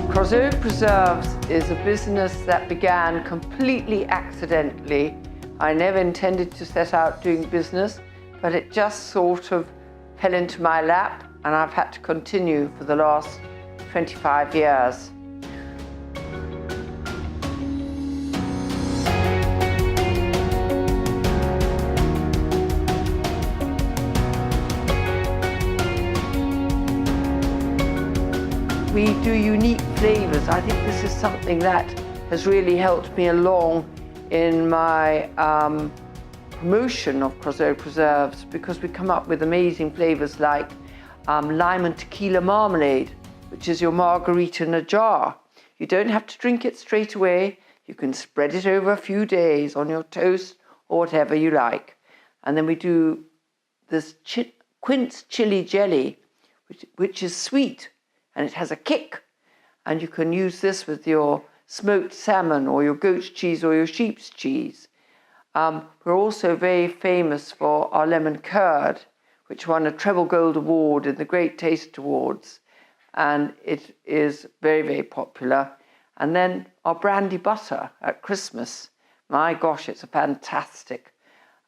Crossogue Preserves is a business that began completely accidentally. I never intended to set out doing business, but it just sort of fell into my lap, and I've had to continue for the last 25 years. We do unique flavors. I think this is something that has really helped me along in my promotion of Crossogue Preserves, because we come up with amazing flavors like lime and tequila marmalade, which is your margarita in a jar. You don't have to drink it straight away. You can spread it over a few days on your toast or whatever you like. And then we do this quince chili jelly, which is sweet. And it has a kick, and you can use this with your smoked salmon or your goat's cheese or your sheep's cheese. We're also very famous for our lemon curd, which won a treble gold award in the Great Taste Awards, and it is very, very popular. And then our brandy butter at Christmas. My gosh, it's a fantastic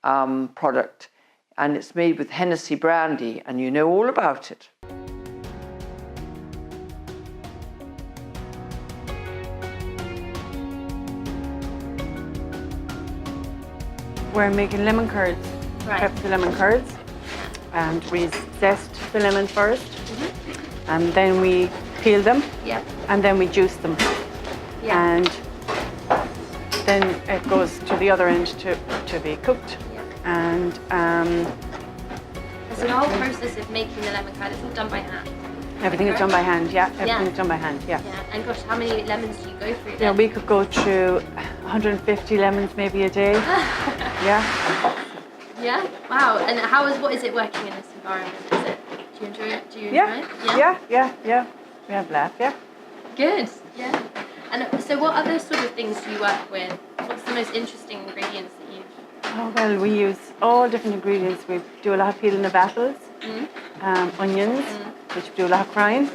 product, and it's made with Hennessy brandy, and you know all about it. We're making lemon curds. Right. Prep the lemon curds, and we zest the lemon first, and then we peel them, Yep. and then we juice them, Yeah. and then it goes to the other end to be cooked. Yep. And So the whole process of making the lemon curd is all done by hand. everything is done by hand. Yeah, everything Yeah. is done by hand. Yeah. Yeah. And gosh, how many lemons do you go through Yeah, then? we could go through 150 lemons maybe a day. Yeah. Yeah. Wow. And what is it working in this environment? Is it? Do you enjoy it? Do you enjoy Yeah. it? Yeah. We have laugh. Yeah. Good. Yeah. And so, what other sort of things do you work with? What's the most interesting ingredients that you? Oh, well, we use all different ingredients. We do a lot of peeling of apples, onions, which we do a lot of frying.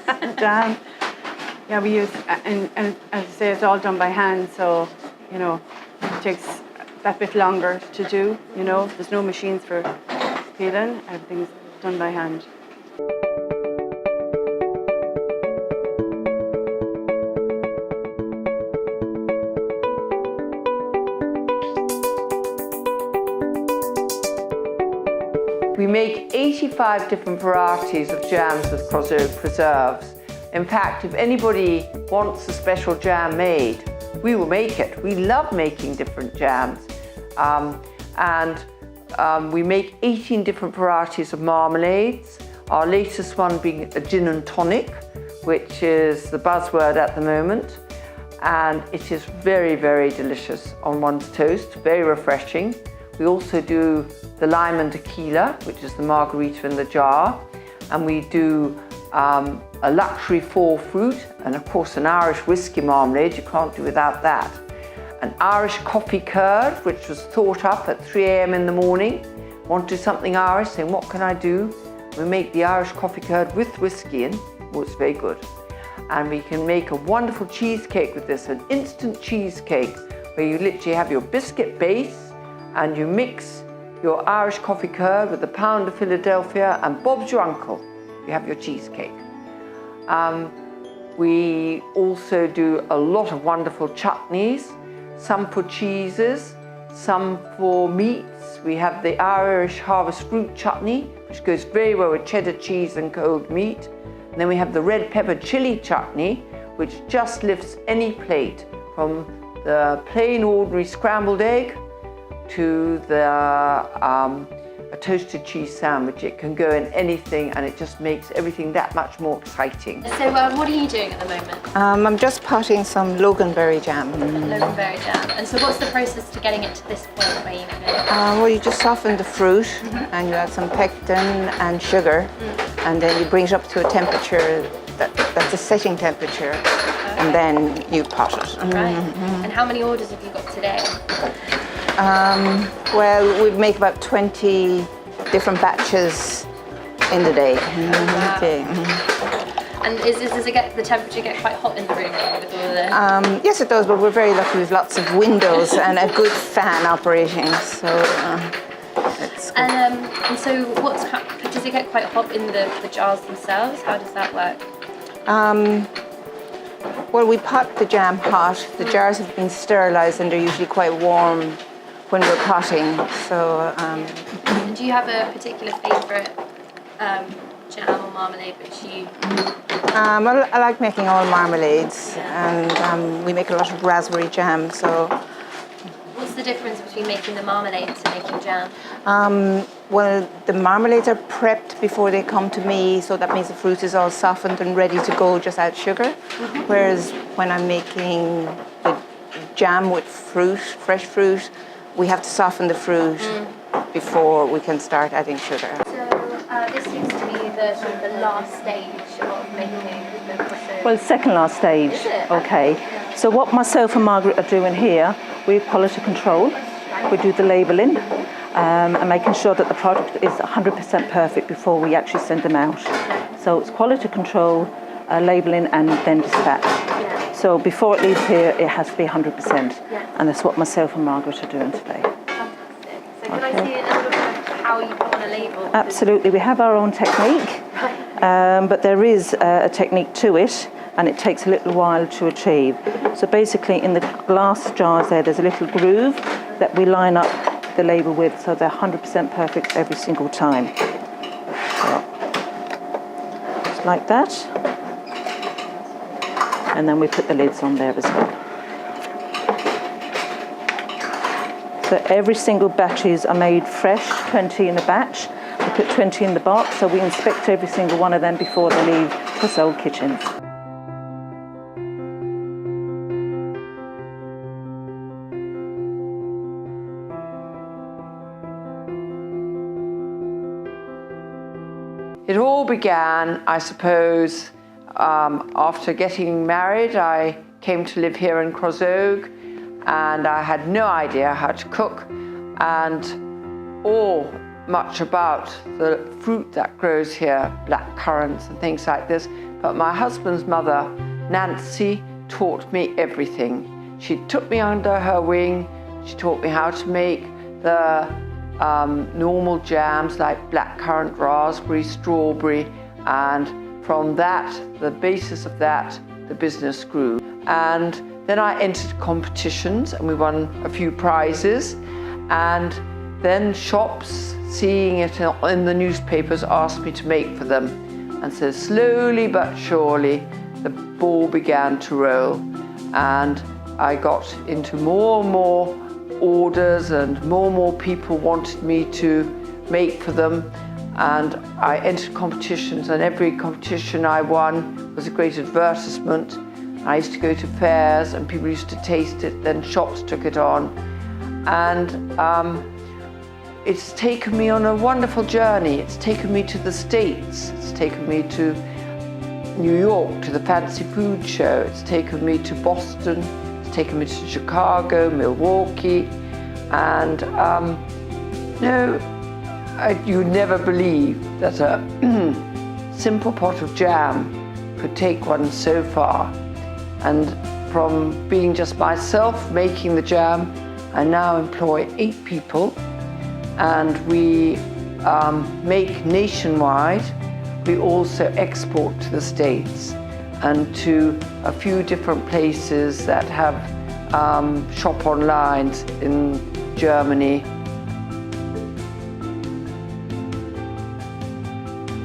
And, yeah, we use, and as I say, it's all done by hand, so, you know, it takes that bit longer to do, you know. There's no machines for peeling, everything's done by hand. We make 85 different varieties of jams with Crossogue Preserves. In fact, if anybody wants a special jam made, we will make it. We love making different jams. We make 18 different varieties of marmalades. Our latest one being a gin and tonic, which is the buzzword at the moment. And it is very, very delicious on one's toast, very refreshing. We also do the lime and tequila, which is the margarita in the jar. And we do a luxury fall fruit, and of course an Irish whiskey marmalade, you can't do without that. An Irish coffee curd, which was thought up at 3 a.m. in the morning. Want to do something Irish, saying what can I do? We make the Irish coffee curd with whiskey in. Oh, it's very good. And we can make a wonderful cheesecake with this, an instant cheesecake, where you literally have your biscuit base and you mix your Irish coffee curd with a pound of Philadelphia and Bob's your uncle. You have your cheesecake. We also do a lot of wonderful chutneys, some for cheeses, some for meats. We have the Irish harvest fruit chutney, which goes very well with cheddar cheese and cold meat. And then we have the red pepper chili chutney, which just lifts any plate, from the plain ordinary scrambled egg to the a toasted cheese sandwich. It can go in anything, and it just makes everything that much more exciting. So what are you doing at the moment? I'm just potting some loganberry jam. Loganberry jam. And so what's the process to getting it to this point where you can... Well, you just soften the fruit and you add some pectin and sugar, and then you bring it up to a temperature that's a setting temperature, and then you pot it. Right. And how many orders have you got today? Well, we make about 20 different batches in the day. And does the temperature get quite hot in the room with all the... Yes, it does, but we're very lucky. We've lots of windows and a good fan operating, so it's good. And so does it get quite hot in the jars themselves? How does that work? Well, we pot the jam hot. The jars have been sterilised and they're usually quite warm when we're potting. So. And do you have a particular favourite jam or marmalade which you... Well, I like making all marmalades, and we make a lot of raspberry jam. So. What's the difference between making the marmalades and making jam? Well, the marmalades are prepped before they come to me, so that means the fruit is all softened and ready to go, just add sugar. Whereas when I'm making the jam with fruit, fresh fruit, we have to soften the fruit before we can start adding sugar. So this seems to be the last stage of making the crossogue. Well, second last stage. Is it? Okay. So what myself and Margaret are doing here, we quality control. We do the labelling and making sure that the product is 100% perfect before we actually send them out. So it's quality control, labelling, and then dispatch. So before it leaves here, it has to be 100%. And that's what myself and Margaret are doing today. Fantastic. So can I see a little bit of how you put on a label? Absolutely. We have our own technique, but there is a technique to it, and it takes a little while to achieve. So basically in the glass jars there's a little groove that we line up the label with, so they're 100% perfect every single time. So, just like that. And then we put the lids on there as well. So every single batches are made fresh, 20 in a batch. We put 20 in the box, so we inspect every single one of them before they leave Crossogue kitchens. It all began, I suppose, after getting married. I came to live here in Crossogue, and I had no idea how to cook or much about the fruit that grows here, black currants and things like this. But my husband's mother, Nancy, taught me everything. She took me under her wing. She taught me how to make the normal jams like blackcurrant, raspberry, strawberry, and from that, the basis of that, the business grew. And then I entered competitions and we won a few prizes, and then shops, seeing it in the newspapers, asked me to make for them. And so slowly but surely the ball began to roll, and I got into more and more orders, and more people wanted me to make for them, and I entered competitions, and every competition I won was a great advertisement. I used to go to fairs and people used to taste it, then shops took it on, and it's taken me on a wonderful journey. It's taken me to the States, it's taken me to New York, to the Fancy Food Show, it's taken me to Boston, taken me to Chicago, Milwaukee, and you'd never believe that a simple pot of jam could take one so far. And from being just myself making the jam, I now employ 8 people, and we make nationwide. We also export to the States and to a few different places that have shop online in Germany.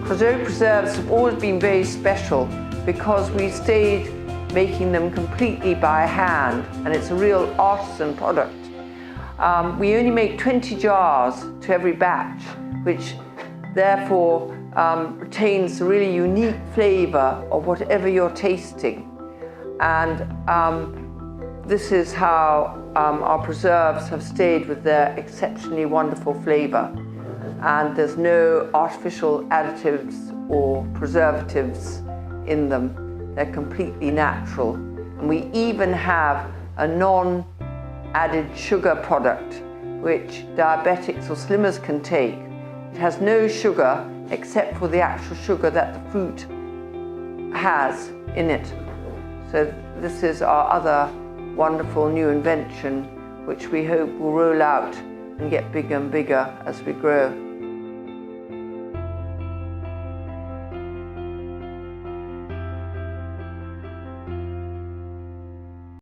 Crossogue preserves have always been very special because we stayed making them completely by hand, and it's a real artisan product. We only make 20 jars to every batch, which therefore retains the really unique flavour of whatever you're tasting. And this is how our preserves have stayed with their exceptionally wonderful flavour. And there's no artificial additives or preservatives in them. They're completely natural. And we even have a non-added sugar product which diabetics or slimmers can take. It has no sugar except for the actual sugar that the fruit has in it. So this is our other wonderful new invention, which we hope will roll out and get bigger and bigger as we grow.